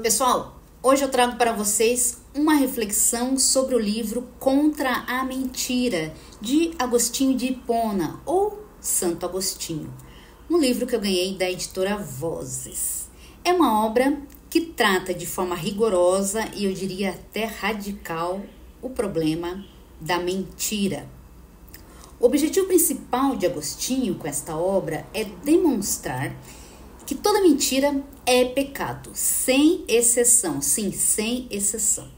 Pessoal, hoje eu trago para vocês uma reflexão sobre o livro Contra a Mentira, de Agostinho de Hipona, ou Santo Agostinho, um livro que eu ganhei da editora Vozes. É uma obra que trata de forma rigorosa e eu diria até radical o problema da mentira. O objetivo principal de Agostinho com esta obra é demonstrar que toda mentira é pecado, sem exceção, sim, sem exceção.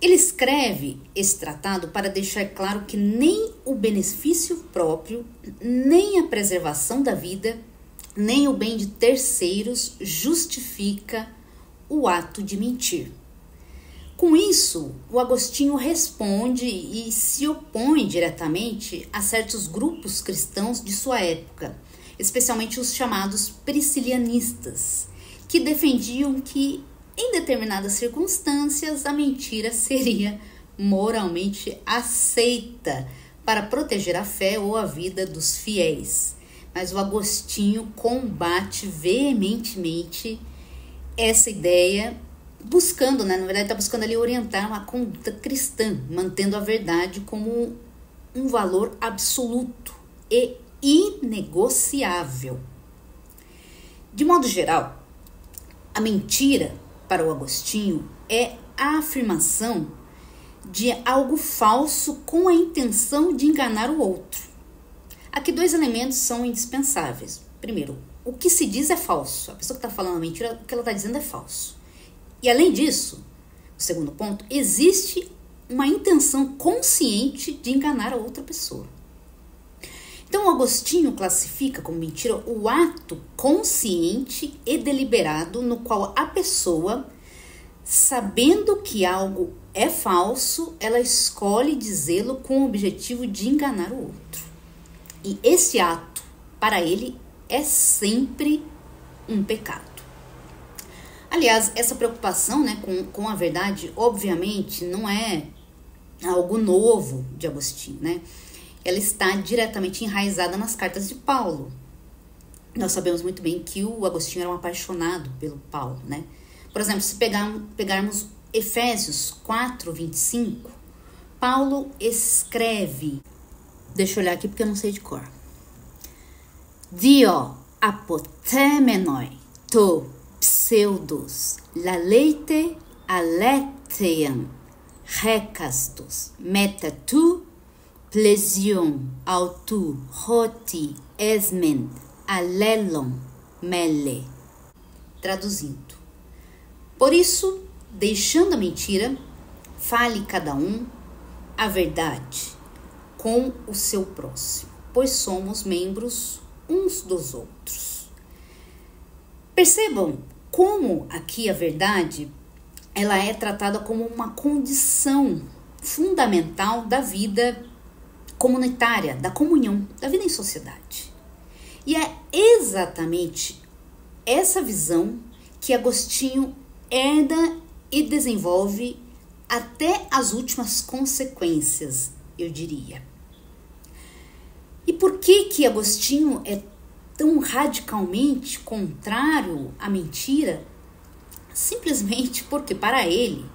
Ele escreve esse tratado para deixar claro que nem o benefício próprio, nem a preservação da vida, nem o bem de terceiros justifica o ato de mentir. Com isso, o Agostinho responde e se opõe diretamente a certos grupos cristãos de sua época, especialmente os chamados priscilianistas, que defendiam que, em determinadas circunstâncias, a mentira seria moralmente aceita para proteger a fé ou a vida dos fiéis. Mas o Agostinho combate veementemente essa ideia, buscando, na verdade está buscando ali orientar uma conduta cristã, mantendo a verdade como um valor absoluto e inegociável. De modo geral, a mentira para o Agostinho é a afirmação de algo falso com a intenção de enganar o outro. Aqui dois elementos são indispensáveis. Primeiro, o que se diz é falso. A pessoa que está falando a mentira, o que ela está dizendo é falso. E além disso, o segundo ponto, existe uma intenção consciente de enganar a outra pessoa. Então, o Agostinho classifica como mentira o ato consciente e deliberado no qual a pessoa, sabendo que algo é falso, ela escolhe dizê-lo com o objetivo de enganar o outro. E esse ato, para ele, é sempre um pecado. Aliás, essa preocupação, com a verdade, obviamente, não é algo novo de Agostinho, Ela está diretamente enraizada nas cartas de Paulo. Nós sabemos muito bem que o Agostinho era um apaixonado pelo Paulo, Por exemplo, se pegarmos Efésios 4:25, Paulo escreve, deixa eu olhar aqui porque eu não sei de cor. Dio apotemenoi to pseudos laleite alethean recastos meta tu plesion autu hoti esmen alelon mele. Traduzindo. Por isso, deixando a mentira, fale cada um a verdade com o seu próximo, pois somos membros uns dos outros. Percebam como aqui a verdade ela é tratada como uma condição fundamental da vida comunitária, da comunhão, da vida em sociedade. E é exatamente essa visão que Agostinho herda e desenvolve até as últimas consequências, eu diria. E por que Agostinho é tão radicalmente contrário à mentira? Simplesmente porque, para ele,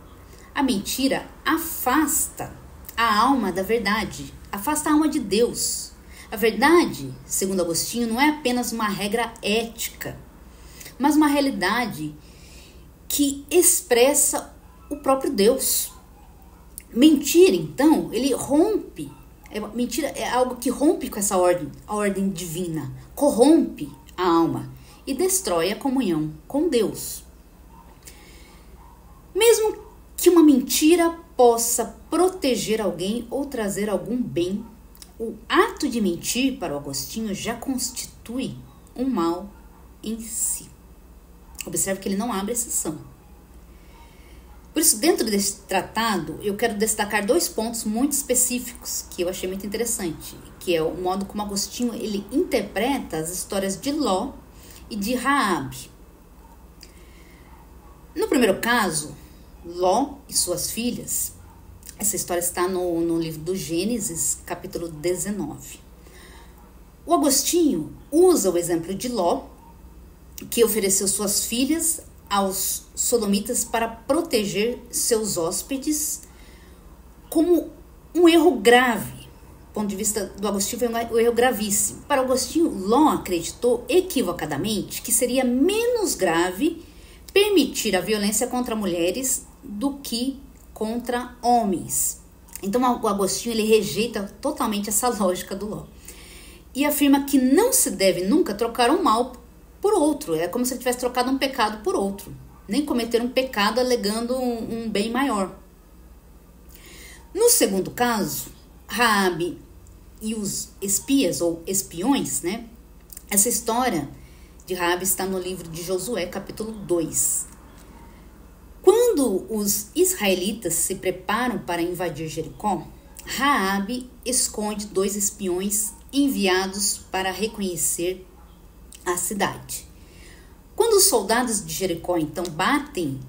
a mentira afasta a alma da verdade, afasta a alma de Deus. A verdade, segundo Agostinho, não é apenas uma regra ética, mas uma realidade que expressa o próprio Deus. Mentira, então, ele rompe. Mentira é algo que rompe com essa ordem, a ordem divina, corrompe a alma e destrói a comunhão com Deus. Mesmo que uma mentira possa proteger alguém ou trazer algum bem, o ato de mentir para o Agostinho já constitui um mal em si. Observe que ele não abre exceção. Por isso, dentro desse tratado, eu quero destacar 2 pontos muito específicos que eu achei muito interessante, que é o modo como Agostinho ele interpreta as histórias de Ló e de Raabe. No primeiro caso, Ló e suas filhas, essa história está no livro do Gênesis, capítulo 19. O Agostinho usa o exemplo de Ló, que ofereceu suas filhas aos sodomitas para proteger seus hóspedes, como um erro grave. Do ponto de vista do Agostinho, foi um erro gravíssimo. Para Agostinho, Ló acreditou equivocadamente que seria menos grave permitir a violência contra mulheres do que contra homens. Então, o Agostinho ele rejeita totalmente essa lógica do Ló e afirma que não se deve nunca trocar um mal por outro. É como se ele tivesse trocado um pecado por outro, nem cometer um pecado alegando um bem maior. No segundo caso, Raabe e os espias ou espiões, né? Essa história de Raabe está no livro de Josué, capítulo 2. Quando os israelitas se preparam para invadir Jericó, Raabe esconde 2 espiões enviados para reconhecer a cidade. Quando os soldados de Jericó então batem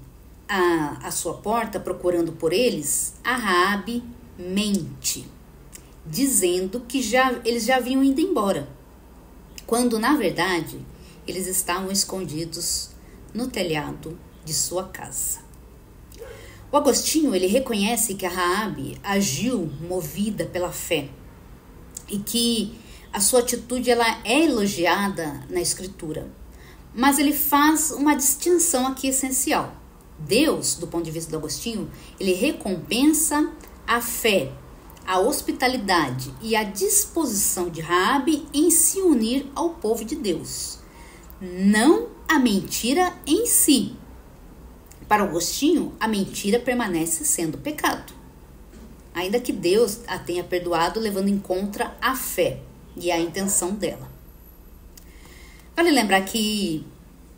a sua porta procurando por eles, a Raabe mente, dizendo que eles já haviam ido embora, quando na verdade eles estavam escondidos no telhado de sua casa. O Agostinho ele reconhece que a Raabe agiu movida pela fé e que a sua atitude ela é elogiada na Escritura, mas ele faz uma distinção aqui essencial. Deus, do ponto de vista do Agostinho, ele recompensa a fé, a hospitalidade e a disposição de Raabe em se unir ao povo de Deus, não a mentira em si. Para Agostinho, a mentira permanece sendo pecado, ainda que Deus a tenha perdoado, levando em conta a fé e a intenção dela. Vale lembrar que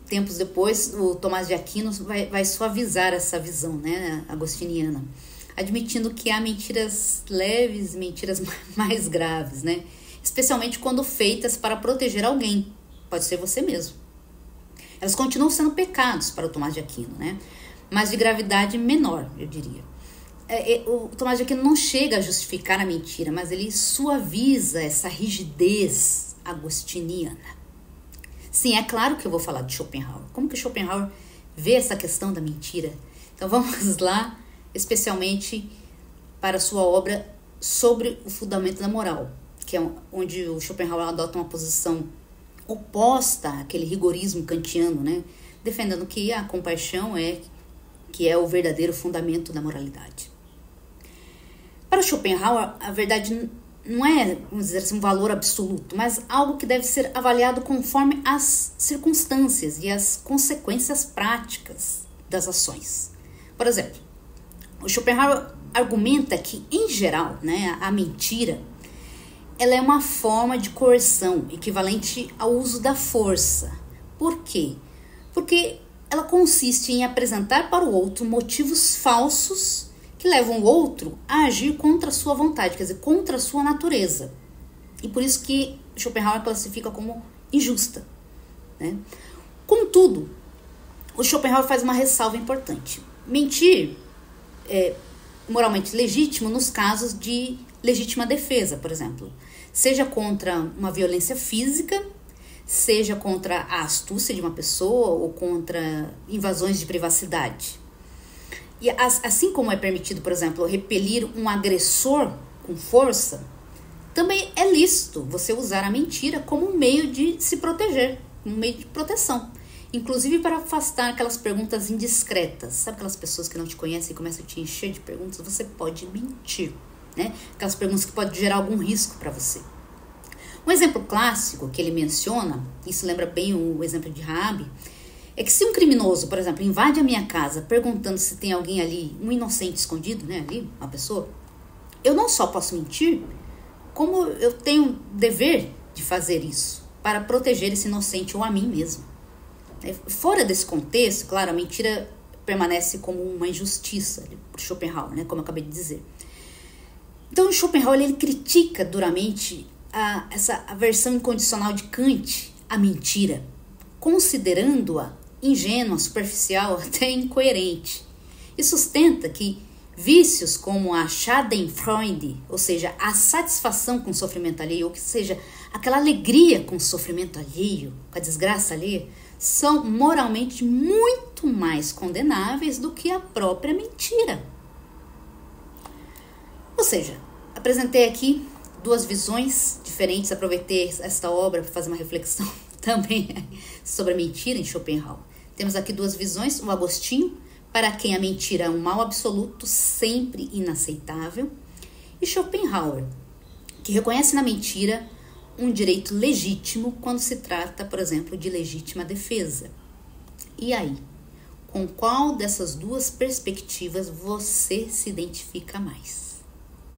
tempos depois o Tomás de Aquino vai suavizar essa visão, né, agostiniana, admitindo que há mentiras leves e mentiras mais graves, né, especialmente quando feitas para proteger alguém, pode ser você mesmo. Elas continuam sendo pecados para o Tomás de Aquino, né, mas de gravidade menor, eu diria. O Tomás de Aquino não chega a justificar a mentira, mas ele suaviza essa rigidez agostiniana. Sim, é claro que eu vou falar de Schopenhauer. Como que Schopenhauer vê essa questão da mentira? Então vamos lá, especialmente para a sua obra sobre o fundamento da moral, que é onde o Schopenhauer adota uma posição oposta àquele rigorismo kantiano, né? Defendendo que a compaixão que é o verdadeiro fundamento da moralidade. Para Schopenhauer, a verdade não é, vamos dizer assim, um valor absoluto, mas algo que deve ser avaliado conforme as circunstâncias e as consequências práticas das ações. Por exemplo, o Schopenhauer argumenta que, em geral, né, a mentira ela é uma forma de coerção equivalente ao uso da força. Por quê? Porque ela consiste em apresentar para o outro motivos falsos que levam o outro a agir contra a sua vontade, quer dizer, contra a sua natureza. E por isso que Schopenhauer classifica como injusta, né? Contudo, o Schopenhauer faz uma ressalva importante. Mentir é moralmente legítimo nos casos de legítima defesa, por exemplo. Seja contra uma violência física, seja contra a astúcia de uma pessoa ou contra invasões de privacidade. E assim como é permitido, por exemplo, repelir um agressor com força, também é lícito você usar a mentira como um meio de se proteger, um meio de proteção. Inclusive para afastar aquelas perguntas indiscretas. Sabe aquelas pessoas que não te conhecem e começam a te encher de perguntas? Você pode mentir, né? Aquelas perguntas que podem gerar algum risco para você. Um exemplo clássico que ele menciona, isso lembra bem o exemplo de Raabe, é que se um criminoso, por exemplo, invade a minha casa perguntando se tem alguém ali, um inocente escondido, né, ali, uma pessoa, eu não só posso mentir, como eu tenho dever de fazer isso para proteger esse inocente ou a mim mesmo. Fora desse contexto, claro, a mentira permanece como uma injustiça para Schopenhauer, né, como eu acabei de dizer. Então, Schopenhauer ele critica duramente essa aversão incondicional de Kant à mentira, considerando-a ingênua, superficial, até incoerente, e sustenta que vícios como a Schadenfreude, ou seja, a satisfação com o sofrimento alheio, ou seja, aquela alegria com o sofrimento alheio, com a desgraça alheia, são moralmente muito mais condenáveis do que a própria mentira. Ou seja, apresentei aqui duas visões diferentes, aproveitei esta obra para fazer uma reflexão também sobre a mentira em Schopenhauer. Temos aqui duas visões, o Agostinho, para quem a mentira é um mal absoluto, sempre inaceitável, e Schopenhauer, que reconhece na mentira um direito legítimo quando se trata, por exemplo, de legítima defesa. E aí, com qual dessas duas perspectivas você se identifica mais?